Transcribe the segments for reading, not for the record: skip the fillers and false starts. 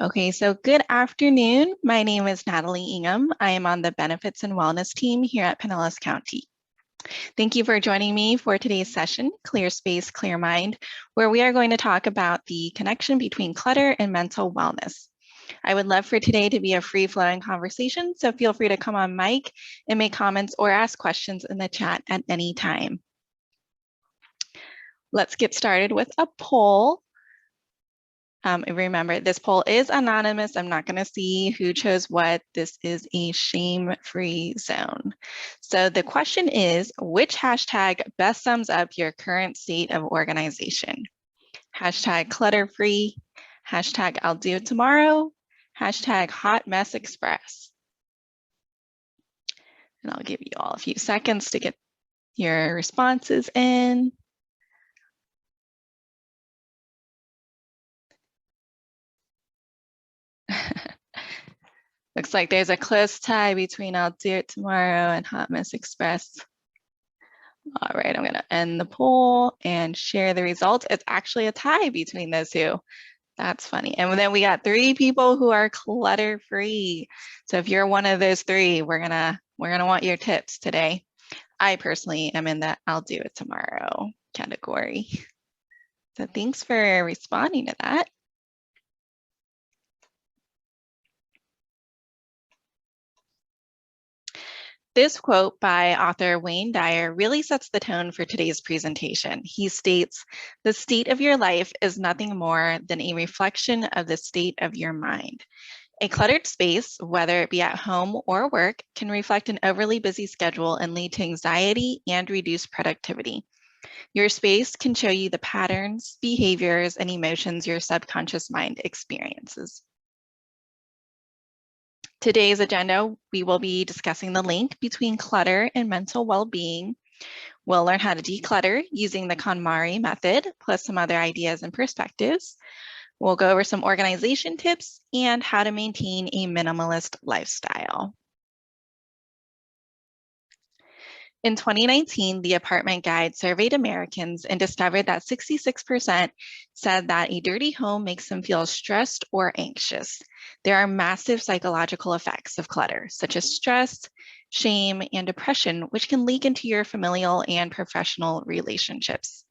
Okay, so good afternoon. My name is Natalie Ingham. I am on the Benefits and Wellness team here at Pinellas County. Thank you for joining me for today's session, Clear Space, Clear Mind, where we are going to talk about the connection between clutter and mental wellness. I would love for today to be a free-flowing conversation, so feel free to come on mic and make comments or ask questions in the chat at any time. Let's get started with a poll. Remember, this poll is anonymous. I'm not going to see who chose what. This is a shame-free zone. So the question is, which hashtag best sums up your current state of organization? Hashtag clutter-free, hashtag I'll do it tomorrow, hashtag hot mess express. And I'll give you all a few seconds to get your responses in. Looks like there's a close tie between I'll do it tomorrow and hot mess express. All right, I'm gonna end the poll and share the results. It's actually a tie between those two. That's funny. And then we got 3 people who are clutter-free. So if you're one of those 3, we're gonna want your tips today. I personally am in the I'll do it tomorrow category. So thanks for responding to that. This quote by author Wayne Dyer really sets the tone for today's presentation. He states, "The state of your life is nothing more than a reflection of the state of your mind. A cluttered space, whether it be at home or work, can reflect an overly busy schedule and lead to anxiety and reduced productivity. Your space can show you the patterns, behaviors, and emotions your subconscious mind experiences." Today's agenda, we will be discussing the link between clutter and mental well-being. We'll learn how to declutter using the KONMARI method, plus some other ideas and perspectives. We'll go over some organization tips and how to maintain a minimalist lifestyle. In 2019, the Apartment Guide surveyed Americans and discovered that 66% said that a dirty home makes them feel stressed or anxious. There are massive psychological effects of clutter, such as stress, shame, and depression, which can leak into your familial and professional relationships.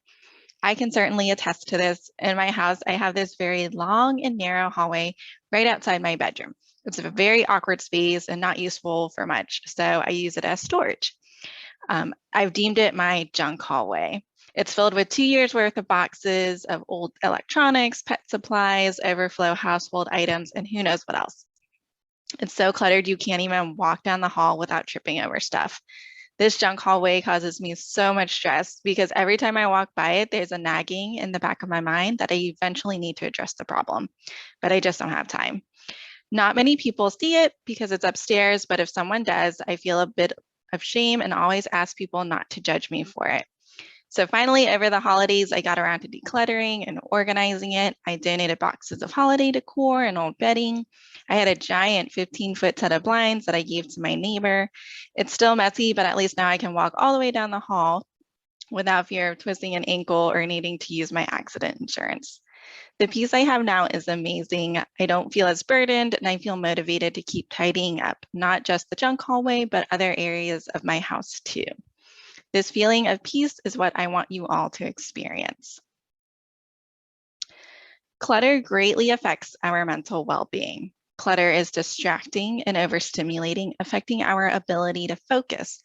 I can certainly attest to this. In my house, I have this very long and narrow hallway right outside my bedroom. It's a very awkward space and not useful for much, so I use it as storage. I've deemed it my junk hallway. It's filled with 2 years worth of boxes of old electronics, pet supplies, overflow household items, and who knows what else. It's so cluttered you can't even walk down the hall without tripping over stuff. This junk hallway causes me so much stress because every time I walk by it, there's a nagging in the back of my mind that I eventually need to address the problem, but I just don't have time. Not many people see it because it's upstairs, but if someone does, I feel a bit of shame and always ask people not to judge me for it. So finally, over the holidays, I got around to decluttering and organizing it. I donated boxes of holiday decor and old bedding. I had a giant 15-foot set of blinds that I gave to my neighbor. It's still messy, but at least now I can walk all the way down the hall without fear of twisting an ankle or needing to use my accident insurance. The peace I have now is amazing. I don't feel as burdened and I feel motivated to keep tidying up, not just the junk hallway, but other areas of my house too. This feeling of peace is what I want you all to experience. Clutter greatly affects our mental well-being. Clutter is distracting and overstimulating, affecting our ability to focus.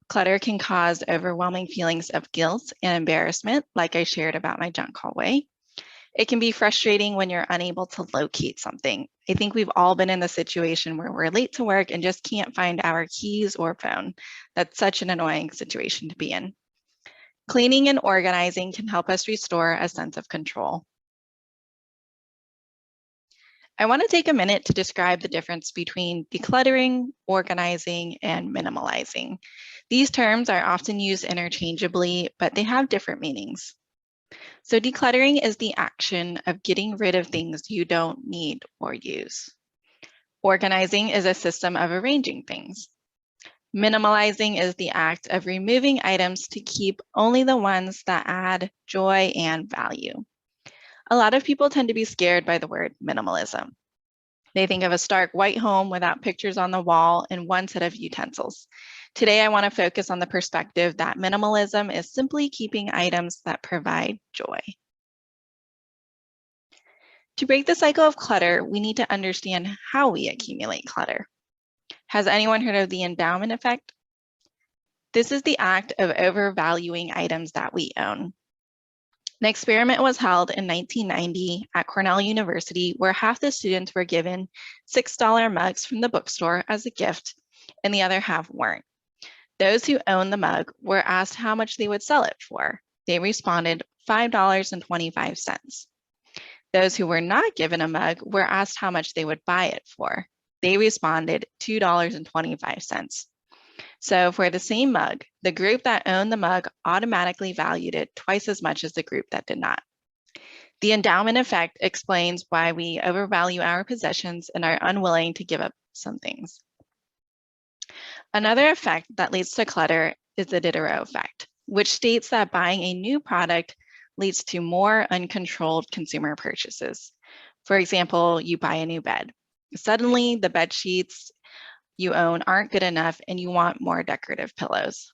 Clutter can cause overwhelming feelings of guilt and embarrassment, like I shared about my junk hallway. It can be frustrating when you're unable to locate something. I think we've all been in the situation where we're late to work and just can't find our keys or phone. That's such an annoying situation to be in. Cleaning and organizing can help us restore a sense of control. I want to take a minute to describe the difference between decluttering, organizing, and minimalizing. These terms are often used interchangeably, but they have different meanings. So decluttering is the action of getting rid of things you don't need or use. Organizing is a system of arranging things. Minimalizing is the act of removing items to keep only the ones that add joy and value. A lot of people tend to be scared by the word minimalism. They think of a stark white home without pictures on the wall and one set of utensils. Today, I want to focus on the perspective that minimalism is simply keeping items that provide joy. To break the cycle of clutter, we need to understand how we accumulate clutter. Has anyone heard of the endowment effect? This is the act of overvaluing items that we own. An experiment was held in 1990 at Cornell University where half the students were given $6 mugs from the bookstore as a gift and the other half weren't. Those who owned the mug were asked how much they would sell it for. They responded $5.25. Those who were not given a mug were asked how much they would buy it for. They responded $2.25. So for the same mug, the group that owned the mug automatically valued it twice as much as the group that did not. The endowment effect explains why we overvalue our possessions and are unwilling to give up some things. Another effect that leads to clutter is the Diderot effect, which states that buying a new product leads to more uncontrolled consumer purchases. For example, you buy a new bed. Suddenly, the bed sheets you own aren't good enough and you want more decorative pillows.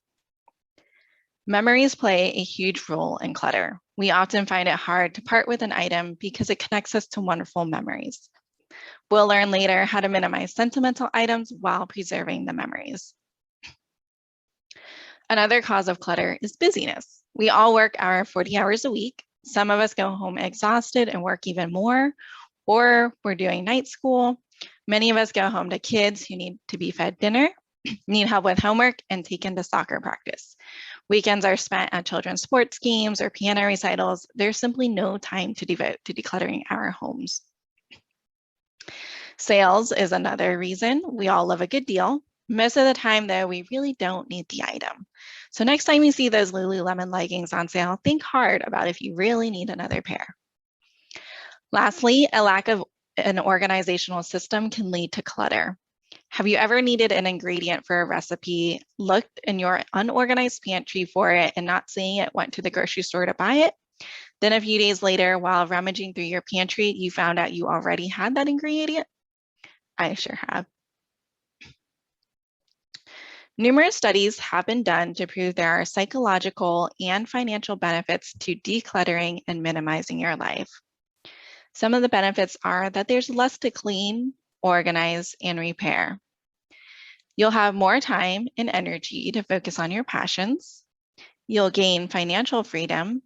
Memories play a huge role in clutter. We often find it hard to part with an item because it connects us to wonderful memories. We'll learn later how to minimize sentimental items while preserving the memories. Another cause of clutter is busyness. We all work our 40 hours a week. Some of us go home exhausted and work even more, or we're doing night school. Many of us go home to kids who need to be fed dinner, need help with homework, and taken to soccer practice. Weekends are spent at children's sports games or piano recitals. There's simply no time to devote to decluttering our homes. Sales is another reason. We all love a good deal. Most of the time, though, we really don't need the item. So next time you see those Lululemon leggings on sale, think hard about if you really need another pair. Lastly, a lack of an organizational system can lead to clutter. Have you ever needed an ingredient for a recipe, looked in your unorganized pantry for it, and not seeing it, went to the grocery store to buy it? Then a few days later, while rummaging through your pantry, you found out you already had that ingredient? I sure have. Numerous studies have been done to prove there are psychological and financial benefits to decluttering and minimizing your life. Some of the benefits are that there's less to clean, organize, and repair. You'll have more time and energy to focus on your passions. You'll gain financial freedom,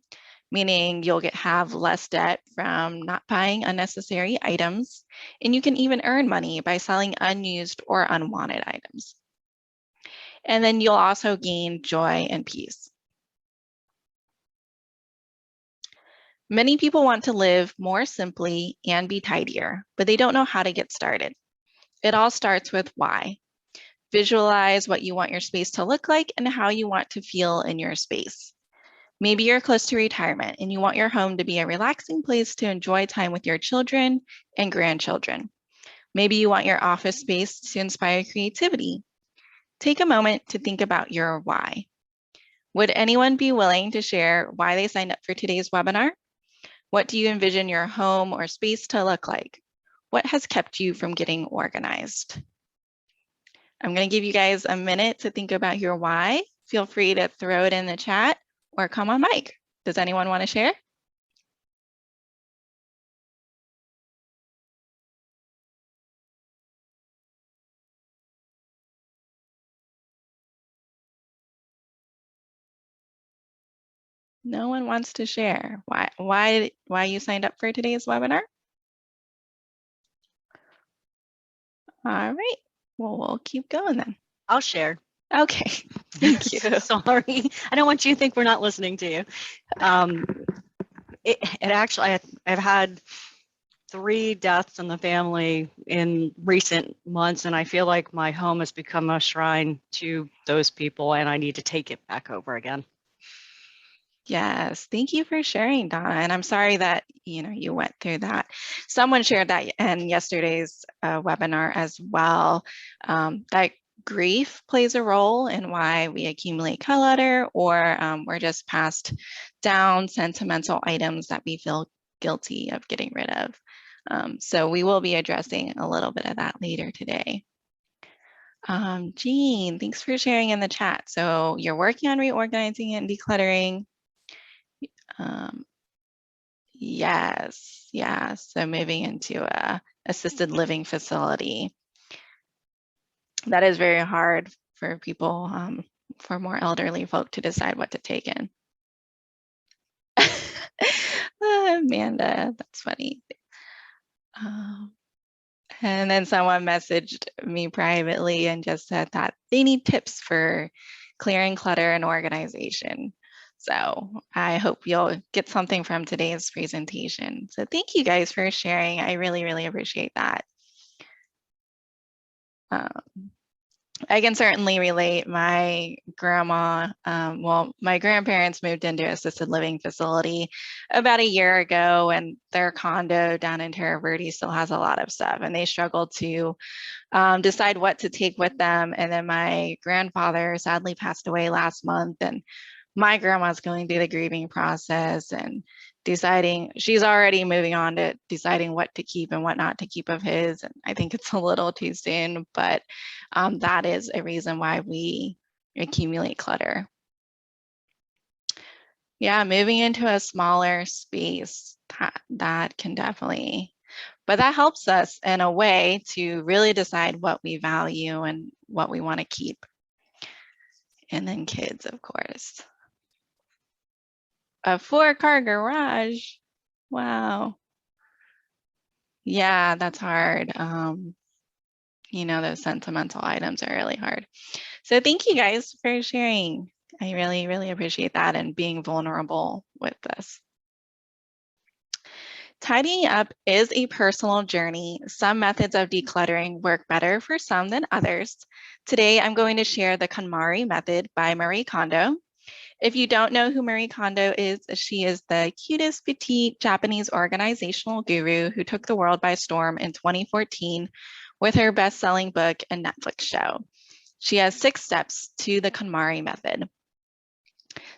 meaning you'll have less debt from not buying unnecessary items, and you can even earn money by selling unused or unwanted items. And then you'll also gain joy and peace. Many people want to live more simply and be tidier, but they don't know how to get started. It all starts with why. Visualize what you want your space to look like and how you want to feel in your space. Maybe you're close to retirement and you want your home to be a relaxing place to enjoy time with your children and grandchildren. Maybe you want your office space to inspire creativity. Take a moment to think about your why. Would anyone be willing to share why they signed up for today's webinar? What do you envision your home or space to look like? What has kept you from getting organized? I'm going to give you guys a minute to think about your why. Feel free to throw it in the chat or come on mic. Does anyone want to share? No one wants to share. Why you signed up for today's webinar? All right. Well, we'll keep going then. I'll share. Okay. Thank you. Sorry. I don't want you to think we're not listening to you. It actually, I've had 3 deaths in the family in recent months, and I feel like my home has become a shrine to those people, and I need to take it back over again. Yes, thank you for sharing, Donna. And I'm sorry that you went through that. Someone shared that in yesterday's webinar as well. That grief plays a role in why we accumulate clutter, or we're just passed down sentimental items that we feel guilty of getting rid of. So we will be addressing a little bit of that later today. Jean, thanks for sharing in the chat. So you're working on reorganizing and decluttering. Yes, yeah. So moving into a assisted living facility. That is very hard for people, for more elderly folk to decide what to take in. Amanda, that's funny. And then someone messaged me privately and just said that they need tips for clearing clutter and organization. So I hope you'll get something from today's presentation. So thank you guys for sharing. I really, really appreciate that. I can certainly relate. My grandma, well, my grandparents moved into an assisted living facility about a year ago, and their condo down in Terra Verde still has a lot of stuff, and they struggled to decide what to take with them. And then my grandfather sadly passed away last month, and my grandma's going through the grieving process and deciding, she's already moving on to deciding what to keep and what not to keep of his. And I think it's a little too soon, but that is a reason why we accumulate clutter. Yeah, moving into a smaller space, that can definitely, but that helps us in a way to really decide what we value and what we want to keep. And then kids, of course. A 4-car garage. Wow. Yeah, that's hard. You know, those sentimental items are really hard. So thank you guys for sharing. I really, really appreciate that and being vulnerable with this. Tidying up is a personal journey. Some methods of decluttering work better for some than others. Today, I'm going to share the KONMARI method by Marie Kondo. If you don't know who Marie Kondo is, she is the cutest petite Japanese organizational guru who took the world by storm in 2014 with her best-selling book and Netflix show. She has 6 steps to the KONMARI method.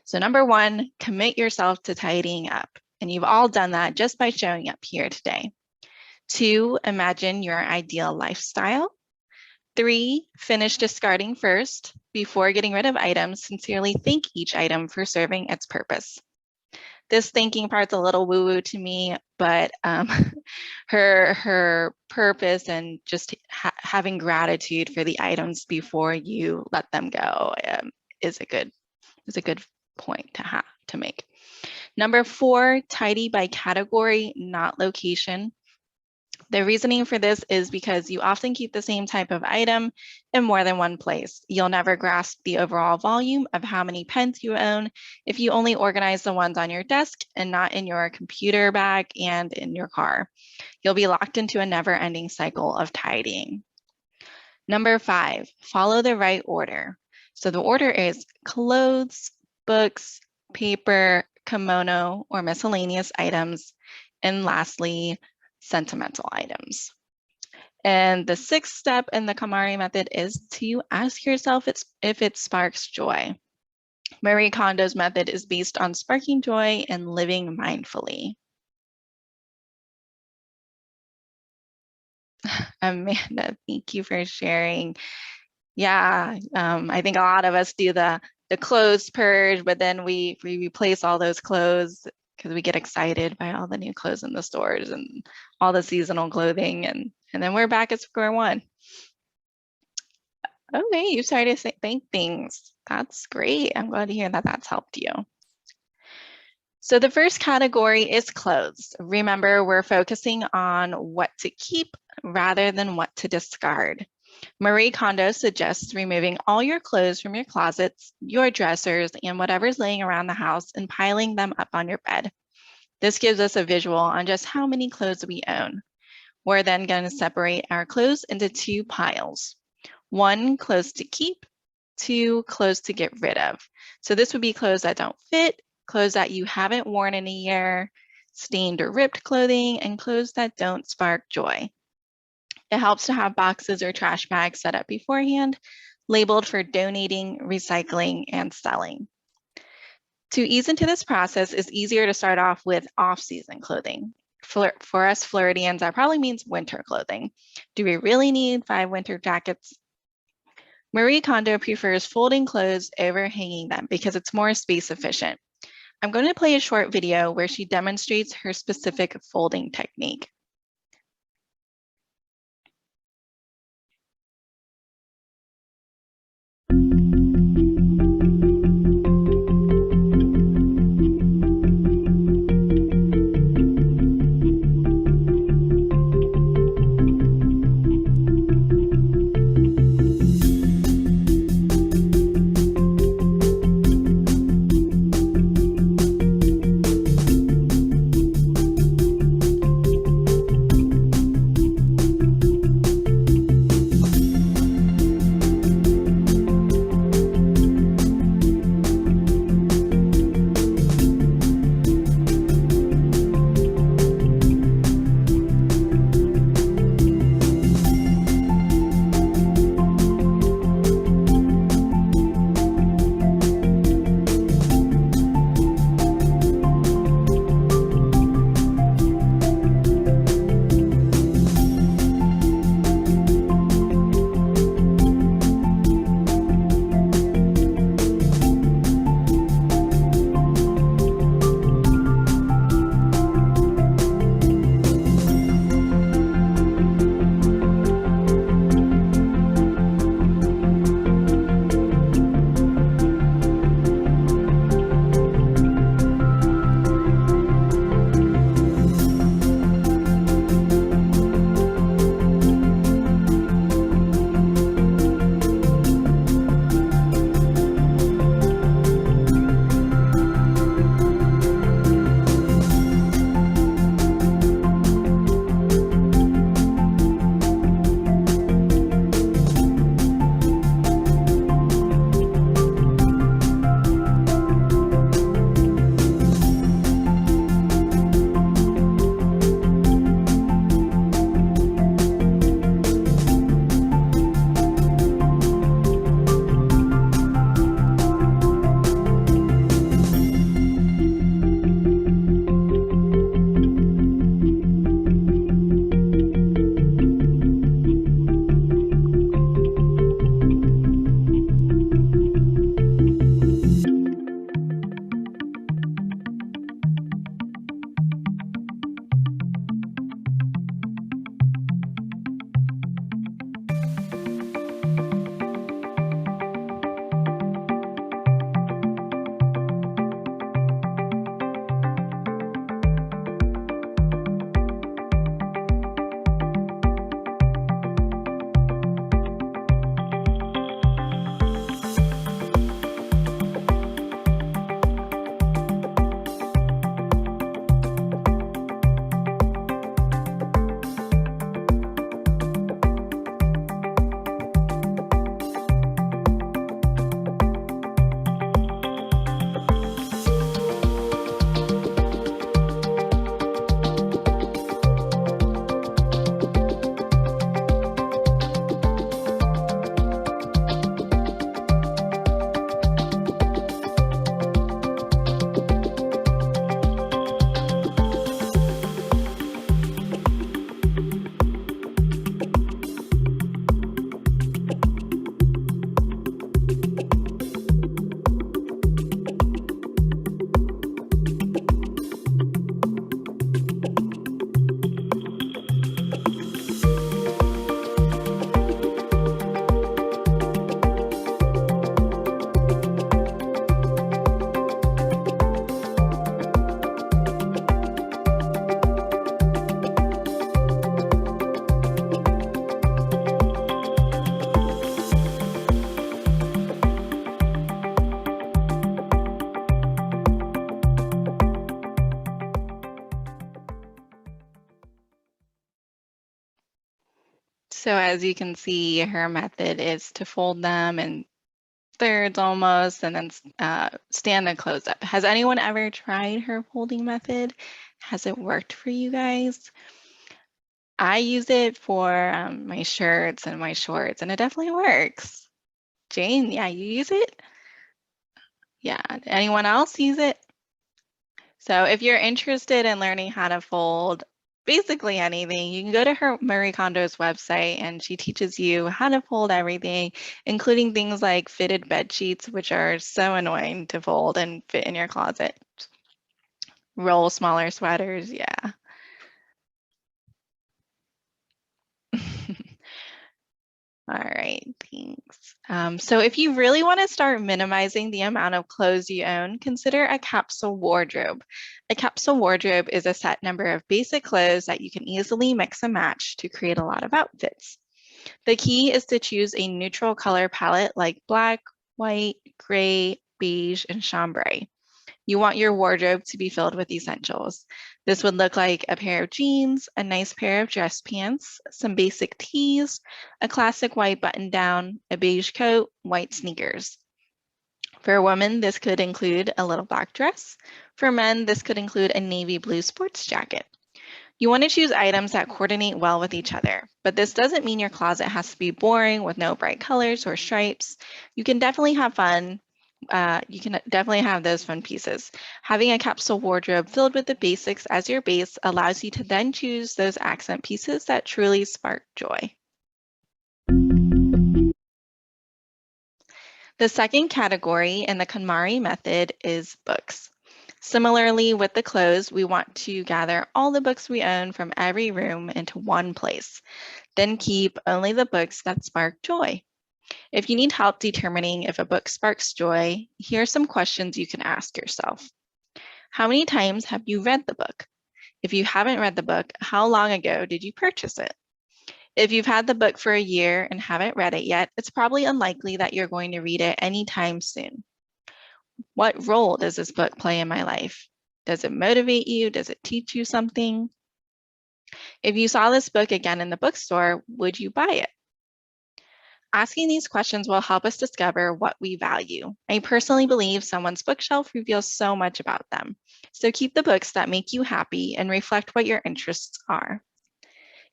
So number 1, commit yourself to tidying up. And you've all done that just by showing up here today. 2, imagine your ideal lifestyle. 3, finish discarding first before getting rid of items. Sincerely thank each item for serving its purpose. This thinking part's a little woo-woo to me, but her purpose and just having gratitude for the items before you let them go is a good point to make. Number 4, tidy by category, not location. The reasoning for this is because you often keep the same type of item in more than one place. You'll never grasp the overall volume of how many pens you own if you only organize the ones on your desk and not in your computer bag and in your car. You'll be locked into a never-ending cycle of tidying. Number 5, follow the right order. So the order is clothes, books, paper, kimono, or miscellaneous items, and lastly, sentimental items. And the 6th step in the KONMARI method is to ask yourself if it sparks joy. Marie Kondo's method is based on sparking joy and living mindfully. Amanda, thank you for sharing. Yeah, I think a lot of us do the clothes purge, but then we replace all those clothes because we get excited by all the new clothes in the stores and all the seasonal clothing, and then we're back at square one. Okay, you started to think things. That's great. I'm glad to hear that that's helped you. So the first category is clothes. Remember, we're focusing on what to keep rather than what to discard. Marie Kondo suggests removing all your clothes from your closets, your dressers, and whatever's laying around the house and piling them up on your bed. This gives us a visual on just how many clothes we own. We're then going to separate our clothes into 2 piles. 1, clothes to keep, 2, clothes to get rid of. So this would be clothes that don't fit, clothes that you haven't worn in a year, stained or ripped clothing, and clothes that don't spark joy. It helps to have boxes or trash bags set up beforehand, labeled for donating, recycling, and selling. To ease into this process, it's easier to start off with off-season clothing. For us Floridians, that probably means winter clothing. Do we really need 5 winter jackets? Marie Kondo prefers folding clothes over hanging them because it's more space efficient. I'm going to play a short video where she demonstrates her specific folding technique. So as you can see, her method is to fold them in thirds almost, and then stand the clothes up. Has anyone ever tried her folding method? Has it worked for you guys? I use it for my shirts and my shorts, and it definitely works. Jane, yeah, you use it? Yeah, anyone else use it? So if you're interested in learning how to fold basically anything. You can go to her Marie Kondo's website and she teaches you how to fold everything, including things like fitted bed sheets, which are so annoying to fold and fit in your closet. Roll smaller sweaters, yeah. All right, thanks. So if you really want to start minimizing the amount of clothes you own, consider a capsule wardrobe. A capsule wardrobe is a set number of basic clothes that you can easily mix and match to create a lot of outfits. The key is to choose a neutral color palette like black, white, gray, beige, and chambray. You want your wardrobe to be filled with essentials. This would look like a pair of jeans, a nice pair of dress pants, some basic tees, a classic white button down, a beige coat, white sneakers. For women, this could include a little black dress. For men, this could include a navy blue sports jacket. You want to choose items that coordinate well with each other, but this doesn't mean your closet has to be boring with no bright colors or stripes. You can definitely have fun. You can definitely have those fun pieces. Having a capsule wardrobe filled with the basics as your base allows you to then choose those accent pieces that truly spark joy. The second category in the KONMARI method is books. Similarly with the clothes, we want to gather all the books we own from every room into one place, then keep only the books that spark joy. If you need help determining if a book sparks joy, here are some questions you can ask yourself. How many times have you read the book? If you haven't read the book, how long ago did you purchase it? If you've had the book for a year and haven't read it yet, it's probably unlikely that you're going to read it anytime soon. What role does this book play in my life? Does it motivate you? Does it teach you something? If you saw this book again in the bookstore, would you buy it? Asking these questions will help us discover what we value. I personally believe someone's bookshelf reveals so much about them. So keep the books that make you happy and reflect what your interests are.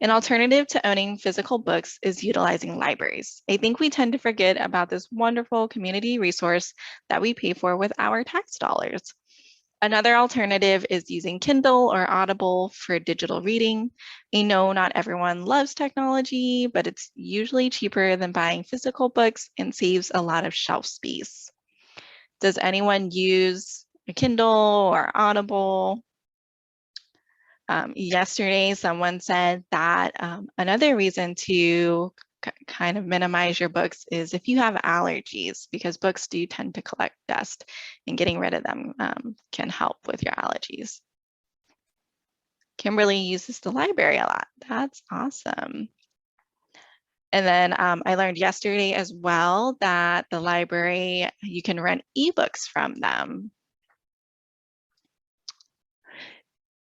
An alternative to owning physical books is utilizing libraries. I think we tend to forget about this wonderful community resource that we pay for with our tax dollars. Another alternative is using Kindle or Audible for digital reading. I know not everyone loves technology, but it's usually cheaper than buying physical books and saves a lot of shelf space. Does anyone use a Kindle or Audible? Yesterday, someone said that another reason to kind of minimize your books is if you have allergies, because books do tend to collect dust, and getting rid of them can help with your allergies. Kimberly uses the library a lot. That's awesome. And then I learned yesterday as well that the library, you can rent ebooks from them.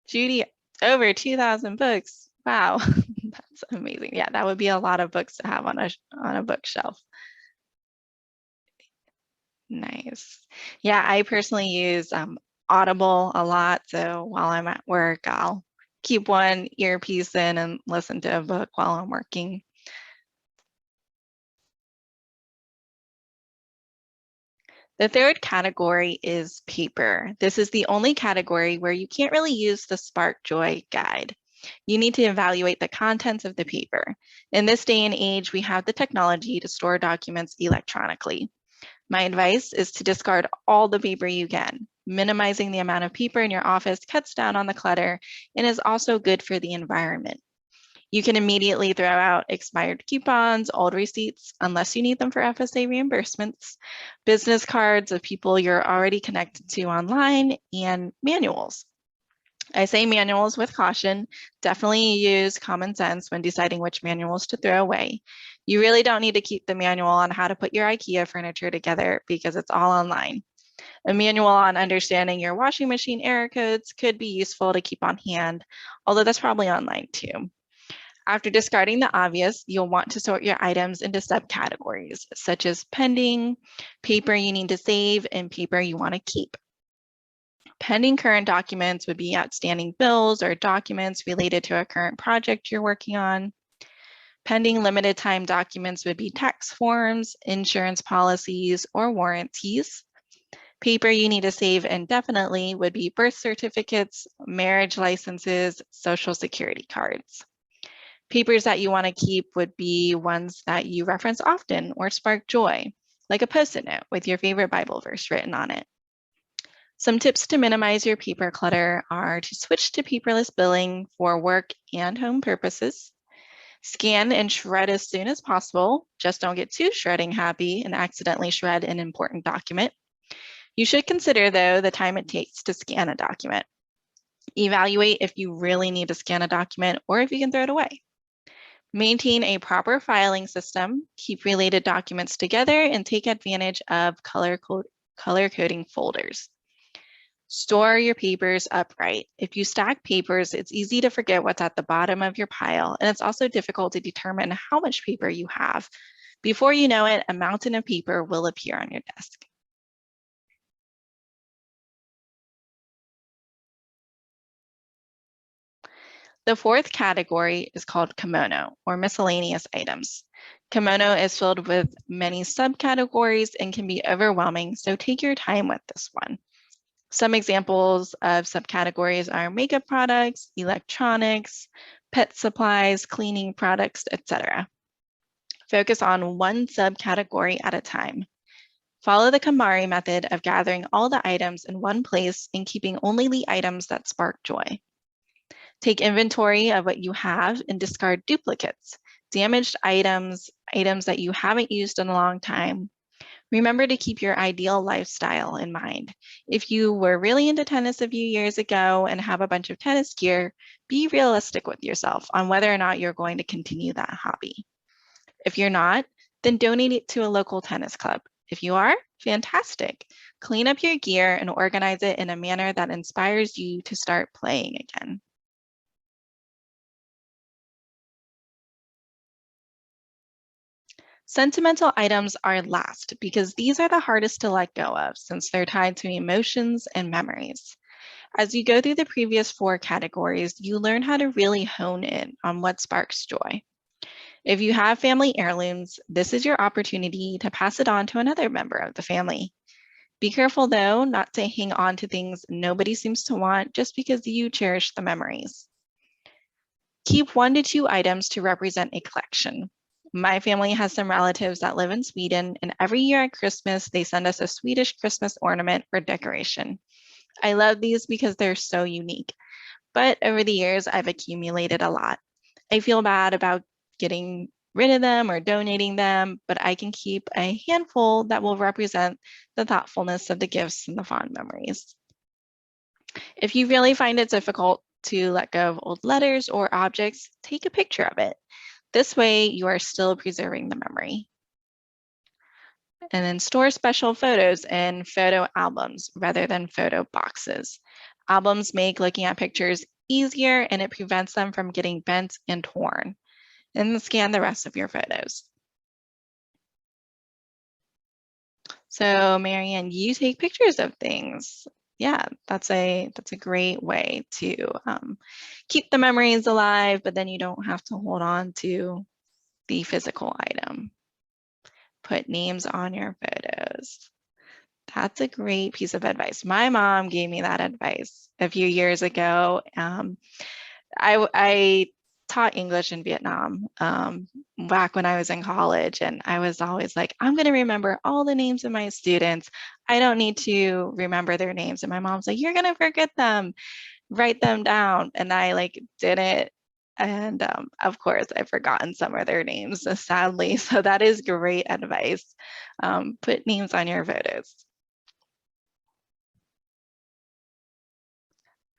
Judy, over 2,000 books. Wow, that's amazing. Yeah, that would be a lot of books to have on a bookshelf. Nice. Yeah, I personally use Audible a lot. So while I'm at work, I'll keep one earpiece in and listen to a book while I'm working. The third category is paper. This is the only category where you can't really use the Spark Joy guide. You need to evaluate the contents of the paper. In this day and age, we have the technology to store documents electronically. My advice is to discard all the paper you can. Minimizing the amount of paper in your office cuts down on the clutter and is also good for the environment. You can immediately throw out expired coupons, old receipts, unless you need them for FSA reimbursements, business cards of people you're already connected to online, and manuals. I say manuals with caution. Definitely use common sense when deciding which manuals to throw away. You really don't need to keep the manual on how to put your IKEA furniture together because it's all online. A manual on understanding your washing machine error codes could be useful to keep on hand, although that's probably online too. After discarding the obvious, you'll want to sort your items into subcategories, such as pending, paper you need to save, and paper you want to keep. Pending current documents would be outstanding bills or documents related to a current project you're working on. Pending limited time documents would be tax forms, insurance policies, or warranties. Paper you need to save indefinitely would be birth certificates, marriage licenses, social security cards. Papers that you want to keep would be ones that you reference often or spark joy, like a Post-it note with your favorite Bible verse written on it. Some tips to minimize your paper clutter are to switch to paperless billing for work and home purposes. Scan and shred as soon as possible. Just don't get too shredding happy and accidentally shred an important document. You should consider, though, the time it takes to scan a document. Evaluate if you really need to scan a document or if you can throw it away. Maintain a proper filing system, keep related documents together, and take advantage of color coding folders. Store your papers upright. If you stack papers, it's easy to forget what's at the bottom of your pile, and it's also difficult to determine how much paper you have. Before you know it, a mountain of paper will appear on your desk. The fourth category is called KOMONO, or miscellaneous items. KOMONO is filled with many subcategories and can be overwhelming, so take your time with this one. Some examples of subcategories are makeup products, electronics, pet supplies, cleaning products, etc. Focus on one subcategory at a time. Follow the KONMARI method of gathering all the items in one place and keeping only the items that spark joy. Take inventory of what you have and discard duplicates, damaged items, items that you haven't used in a long time. Remember to keep your ideal lifestyle in mind. If you were really into tennis a few years ago and have a bunch of tennis gear, be realistic with yourself on whether or not you're going to continue that hobby. If you're not, then donate it to a local tennis club. If you are, fantastic. Clean up your gear and organize it in a manner that inspires you to start playing again. Sentimental items are last because these are the hardest to let go of since they're tied to emotions and memories. As you go through the previous four categories, you learn how to really hone in on what sparks joy. If you have family heirlooms, this is your opportunity to pass it on to another member of the family. Be careful, though, not to hang on to things nobody seems to want just because you cherish the memories. Keep 1 to 2 items to represent a collection. My family has some relatives that live in Sweden, and every year at Christmas, they send us a Swedish Christmas ornament for decoration. I love these because they're so unique, but over the years, I've accumulated a lot. I feel bad about getting rid of them or donating them, but I can keep a handful that will represent the thoughtfulness of the gifts and the fond memories. If you really find it difficult to let go of old letters or objects, take a picture of it. This way, you are still preserving the memory. And then store special photos in photo albums rather than photo boxes. Albums make looking at pictures easier and it prevents them from getting bent and torn. And then scan the rest of your photos. So Marianne, you take pictures of things. Yeah, that's a great way to keep the memories alive, but then you don't have to hold on to the physical item. Put names on your photos. That's a great piece of advice. My mom gave me that advice a few years ago. I taught English in Vietnam back when I was in college, and I was always like, I'm going to remember all the names of my students. I don't need to remember their names. And my mom's like, you're going to forget them. Write them down. And I did it. And of course, I've forgotten some of their names, sadly. So that is great advice. Put names on your photos.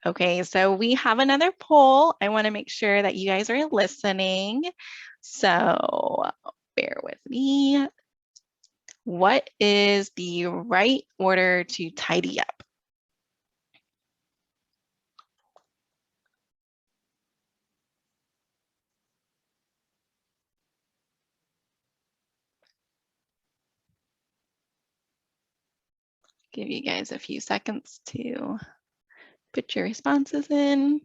Okay, so we have another poll. I want to make sure that you guys are listening. So bear with me. What is the right order to tidy up? Give you guys a few seconds to put your responses in.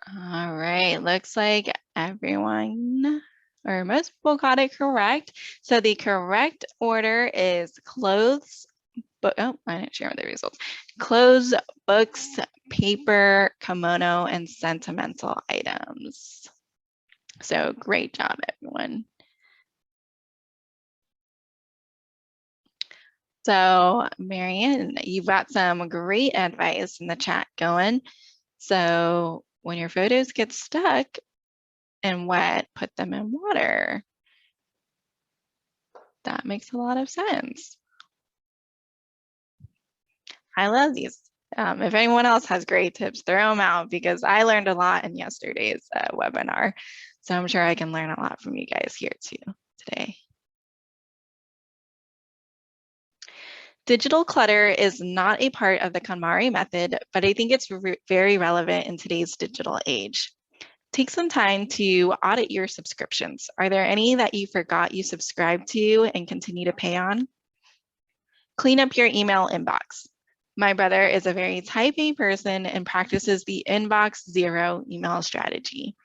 All right, looks like everyone or most people got it correct. So the correct order is clothes, but oh, I didn't share the results. Clothes, books, paper, kimono, and sentimental items. So great job, everyone. So Marianne, you've got some great advice in the chat going. So when your photos get stuck and wet, put them in water. That makes a lot of sense. I love these. If anyone else has great tips, throw them out because I learned a lot in yesterday's webinar. So I'm sure I can learn a lot from you guys here too today. Digital clutter is not a part of the KonMari method, but I think it's very relevant in today's digital age. Take some time to audit your subscriptions. Are there any that you forgot you subscribed to and continue to pay on? Clean up your email inbox. My brother is a very type A person and practices the inbox zero email strategy.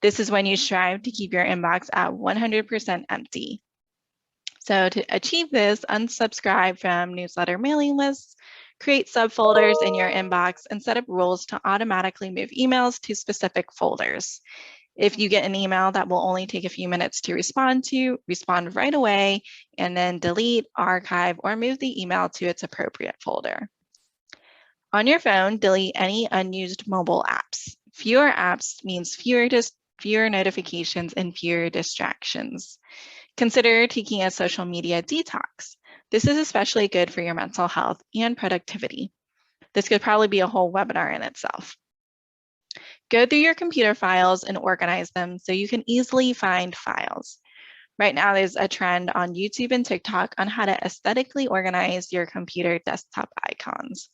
This is when you strive to keep your inbox at 100% empty. So to achieve this, unsubscribe from newsletter mailing lists, create subfolders in your inbox, and set up rules to automatically move emails to specific folders. If you get an email that will only take a few minutes to respond to, respond right away, and then delete, archive, or move the email to its appropriate folder. On your phone, delete any unused mobile apps. Fewer apps means fewer notifications and fewer distractions. Consider taking a social media detox. This is especially good for your mental health and productivity. This could probably be a whole webinar in itself. Go through your computer files and organize them so you can easily find files. Right now, there's a trend on YouTube and TikTok on how to aesthetically organize your computer desktop icons.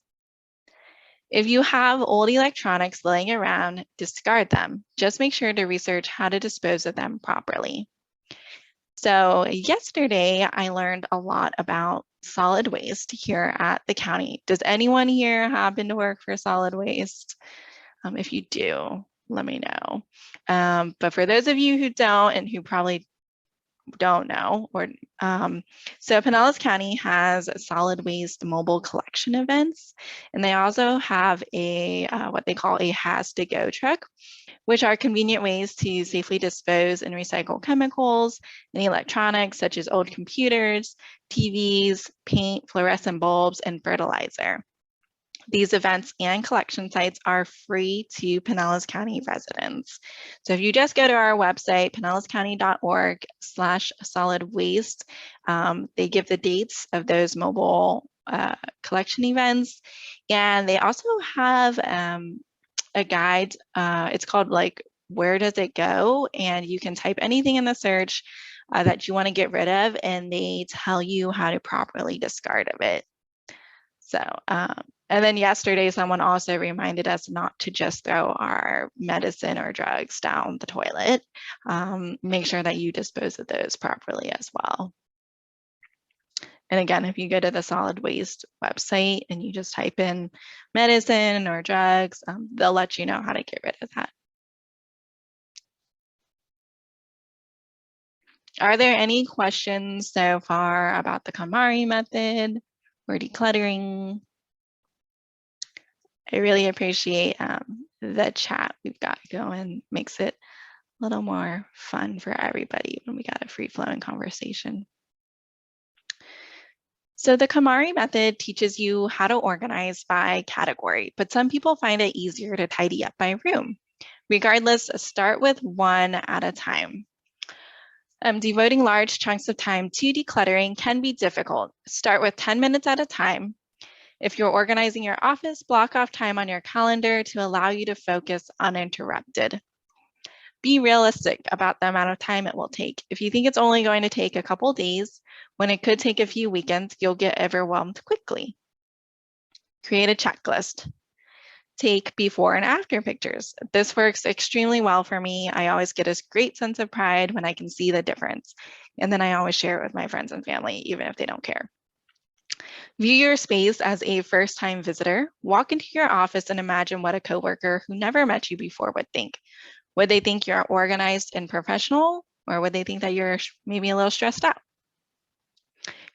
If you have old electronics laying around, discard them. Just make sure to research how to dispose of them properly. So yesterday, I learned a lot about solid waste here at the county. Does anyone here happen to work for solid waste? If you do, let me know. But for those of you who don't and who probably don't know, so Pinellas County has solid waste mobile collection events, and they also have a what they call a has to go truck, which are convenient ways to safely dispose and recycle chemicals and electronics such as old computers, TVs, paint, fluorescent bulbs, and fertilizer. These events and collection sites are free to Pinellas County residents. So if you just go to our website, pinellascounty.org/solid waste, they give the dates of those mobile collection events. And they also have a guide. It's called like, where does it go? And you can type anything in the search that you want to get rid of, and they tell you how to properly discard of it. So, and then yesterday, someone also reminded us not to just throw our medicine or drugs down the toilet. Make sure that you dispose of those properly as well. And again, if you go to the solid waste website and you just type in medicine or drugs, they'll let you know how to get rid of that. Are there any questions so far about the KonMari method or decluttering? I really appreciate the chat we've got going. Makes it a little more fun for everybody when we got a free-flowing conversation. So the KonMari method teaches you how to organize by category, but some people find it easier to tidy up by room. Regardless, start with one at a time. Devoting large chunks of time to decluttering can be difficult. Start with 10 minutes at a time. If you're organizing your office, block off time on your calendar to allow you to focus uninterrupted. Be realistic about the amount of time it will take. If you think it's only going to take a couple days, when it could take a few weekends, you'll get overwhelmed quickly. Create a checklist. Take before and after pictures. This works extremely well for me. I always get a great sense of pride when I can see the difference. And then I always share it with my friends and family, even if they don't care. View your space as a first-time visitor. Walk into your office and imagine what a coworker who never met you before would think. Would they think you're organized and professional, or would they think that you're maybe a little stressed out?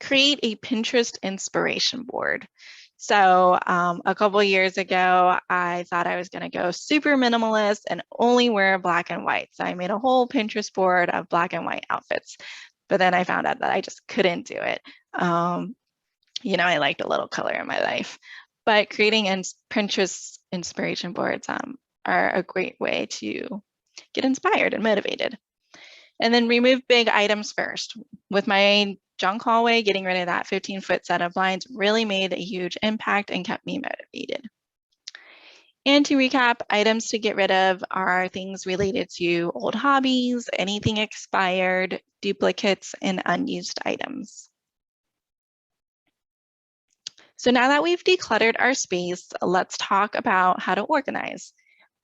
Create a Pinterest inspiration board. So a couple years ago, I thought I was going to go super minimalist and only wear black and white. So I made a whole Pinterest board of black and white outfits. But then I found out that I just couldn't do it. You know, I liked a little color in my life. But creating Pinterest inspiration boards are a great way to get inspired and motivated. And then remove big items first. With my junk hallway, getting rid of that 15-foot set of blinds really made a huge impact and kept me motivated. And to recap, items to get rid of are things related to old hobbies, anything expired, duplicates, and unused items. So now that we've decluttered our space, let's talk about how to organize.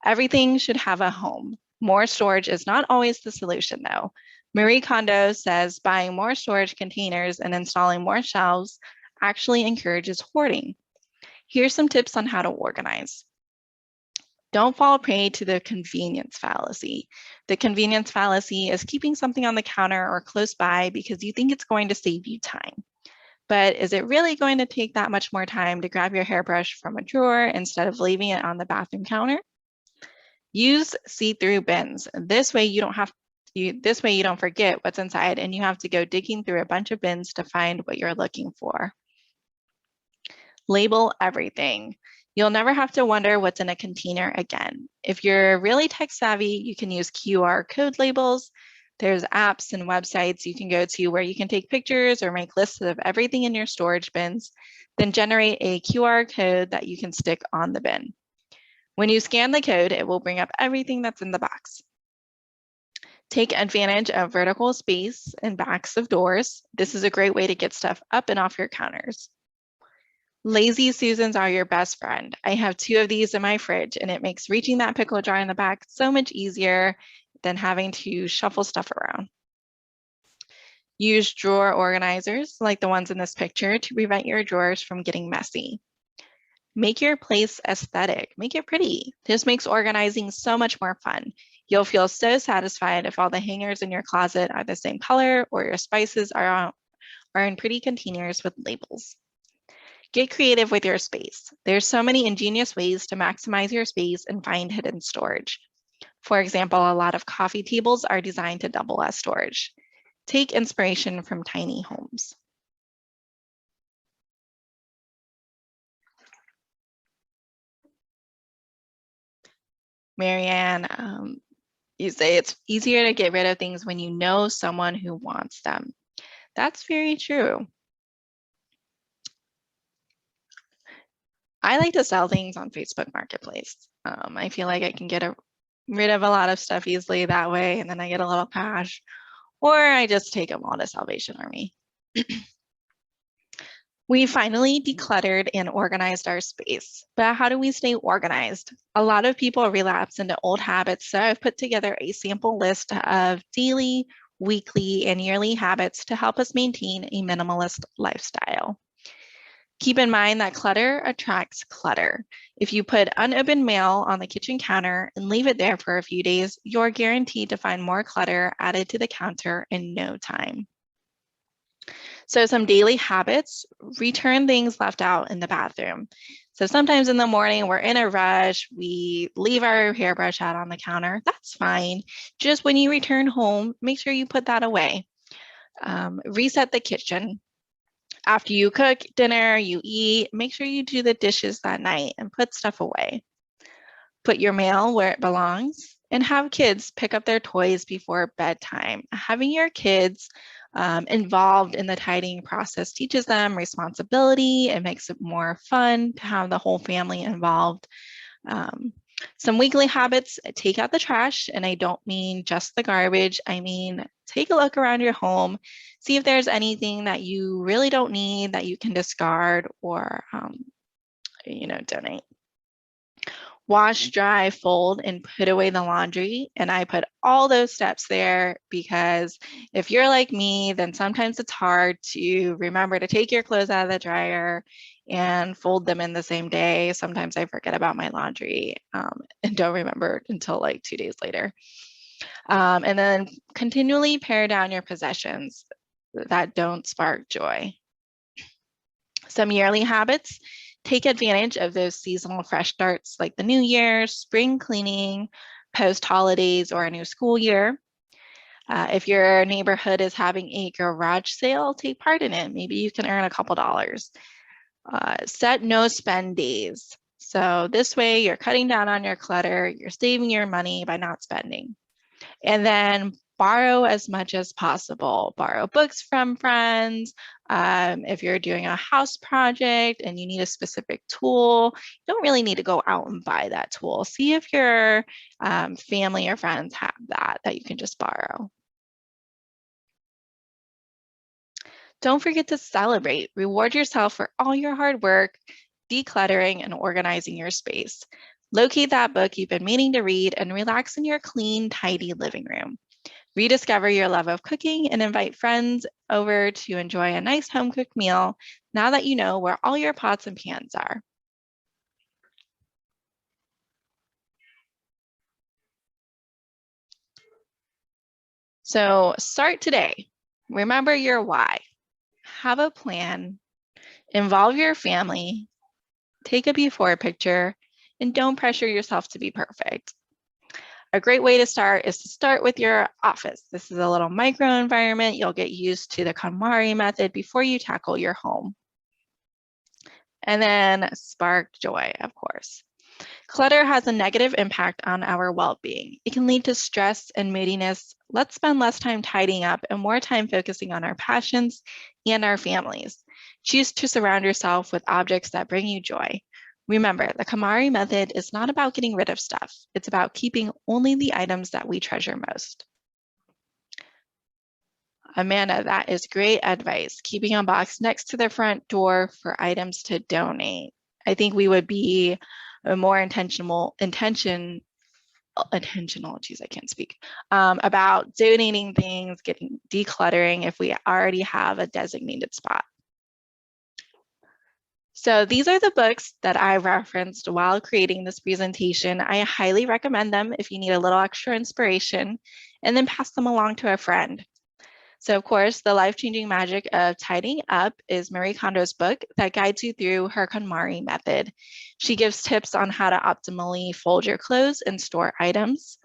Everything should have a home. More storage is not always the solution, though. Marie Kondo says buying more storage containers and installing more shelves actually encourages hoarding. Here's some tips on how to organize. Don't fall prey to the convenience fallacy. The convenience fallacy is keeping something on the counter or close by because you think it's going to save you time. But is it really going to take that much more time to grab your hairbrush from a drawer instead of leaving it on the bathroom counter? Use see-through bins. This way you don't forget what's inside and you have to go digging through a bunch of bins to find what you're looking for. Label everything. You'll never have to wonder what's in a container again. If you're really tech savvy, you can use QR code labels. There's apps and websites you can go to where you can take pictures or make lists of everything in your storage bins, then generate a QR code that you can stick on the bin. When you scan the code, it will bring up everything that's in the box. Take advantage of vertical space and backs of doors. This is a great way to get stuff up and off your counters. Lazy Susans are your best friend. I have 2 of these in my fridge, and it makes reaching that pickle jar in the back so much easier than having to shuffle stuff around. Use drawer organizers like the ones in this picture to prevent your drawers from getting messy. Make your place aesthetic. Make it pretty. This makes organizing so much more fun. You'll feel so satisfied if all the hangers in your closet are the same color or your spices are in pretty containers with labels. Get creative with your space. There's so many ingenious ways to maximize your space and find hidden storage. For example, a lot of coffee tables are designed to double as storage. Take inspiration from tiny homes. Marianne, you say it's easier to get rid of things when you know someone who wants them. That's very true. I like to sell things on Facebook Marketplace. I feel like I can get rid of a lot of stuff easily that way, and then I get a little cash, or I just take them all to Salvation Army. We finally decluttered and organized our space, but how do we stay organized? A lot of people relapse into old habits, so I've put together a sample list of daily, weekly, and yearly habits to help us maintain a minimalist lifestyle. Keep in mind that clutter attracts clutter. If you put unopened mail on the kitchen counter and leave it there for a few days, you're guaranteed to find more clutter added to the counter in no time. So some daily habits: return things left out in the bathroom. So sometimes in the morning, we're in a rush, we leave our hairbrush out on the counter. That's fine. Just when you return home, make sure you put that away. Reset the kitchen. After you cook dinner, you eat, make sure you do the dishes that night and put stuff away. Put your mail where it belongs, and have kids pick up their toys before bedtime. Having your kids involved in the tidying process teaches them responsibility. It makes it more fun to have the whole family involved. Some weekly habits: take out the trash, and I don't mean just the garbage. I mean, take a look around your home, see if there's anything that you really don't need that you can discard or, donate. Wash, dry, fold, and put away the laundry. And I put all those steps there because if you're like me, then sometimes it's hard to remember to take your clothes out of the dryer and fold them in the same day. Sometimes I forget about my laundry and don't remember until like 2 days later. And then continually pare down your possessions that don't spark joy. Some yearly habits: take advantage of those seasonal fresh starts like the new year, spring cleaning, post holidays, or a new school year. If your neighborhood is having a garage sale, take part in it. Maybe you can earn a couple dollars. Set no spend days. So this way you're cutting down on your clutter, you're saving your money by not spending. And then borrow as much as possible. Borrow books from friends. If you're doing a house project and you need a specific tool, you don't really need to go out and buy that tool. See if your family or friends have that you can just borrow. Don't forget to celebrate. Reward yourself for all your hard work, decluttering and organizing your space. Locate that book you've been meaning to read and relax in your clean, tidy living room. Rediscover your love of cooking and invite friends over to enjoy a nice home-cooked meal now that you know where all your pots and pans are. So start today. Remember your why. Have a plan. Involve your family. Take a before picture, and don't pressure yourself to be perfect. A great way to start is to start with your office. This is a little micro environment. You'll get used to the KONMARI method before you tackle your home. And then spark joy, of course. Clutter has a negative impact on our well-being. It can lead to stress and moodiness. Let's spend less time tidying up and more time focusing on our passions and our families. Choose to surround yourself with objects that bring you joy. Remember, the KOMARI method is not about getting rid of stuff. It's about keeping only the items that we treasure most. Amanda, that is great advice. Keeping a box next to the front door for items to donate. I think we would be more intentional, geez, I can't speak, about donating things, decluttering if we already have a designated spot. So these are the books that I referenced while creating this presentation. I highly recommend them if you need a little extra inspiration, and then pass them along to a friend. So of course, The Life-Changing Magic of Tidying Up is Marie Kondo's book that guides you through her KonMari method. She gives tips on how to optimally fold your clothes and store items.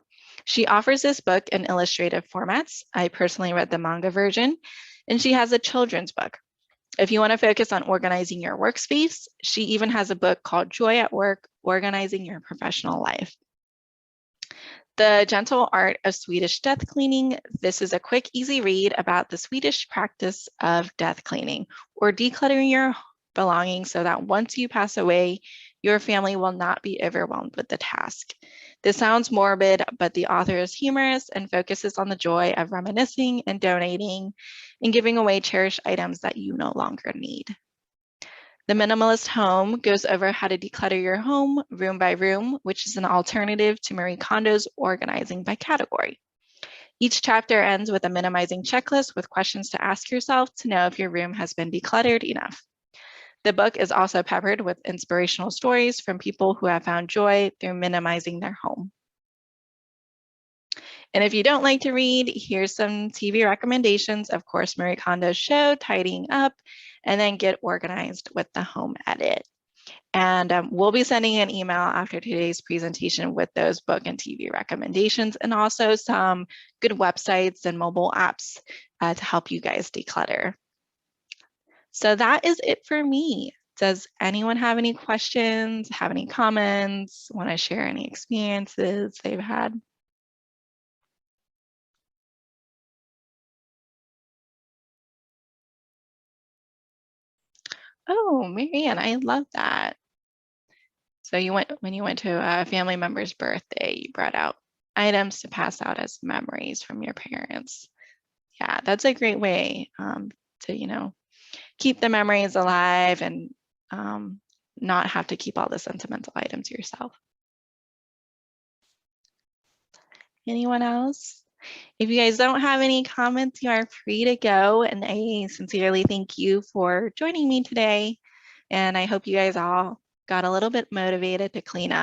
She offers this book in illustrative formats. I personally read the manga version, and she has a children's book. If you want to focus on organizing your workspace, she even has a book called Joy at Work, Organizing Your Professional Life. The Gentle Art of Swedish Death Cleaning. This is a quick, easy read about the Swedish practice of death cleaning or decluttering your belongings so that once you pass away, your family will not be overwhelmed with the task. This sounds morbid, but the author is humorous and focuses on the joy of reminiscing and donating and giving away cherished items that you no longer need. The Minimalist Home goes over how to declutter your home room by room, which is an alternative to Marie Kondo's organizing by category. Each chapter ends with a minimizing checklist with questions to ask yourself to know if your room has been decluttered enough. The book is also peppered with inspirational stories from people who have found joy through minimizing their home. And if you don't like to read, here's some TV recommendations. Of course, Marie Kondo's show, Tidying Up, and then Get Organized with the Home Edit. And we'll be sending an email after today's presentation with those book and TV recommendations and also some good websites and mobile apps to help you guys declutter. So that is it for me. Does anyone have any questions, have any comments, want to share any experiences they've had? Oh, Marianne, I love that. So when you went to a family member's birthday, you brought out items to pass out as memories from your parents. Yeah, that's a great way to, keep the memories alive and not have to keep all the sentimental items yourself. Anyone else? If you guys don't have any comments, you are free to go. And I sincerely thank you for joining me today. And I hope you guys all got a little bit motivated to clean up.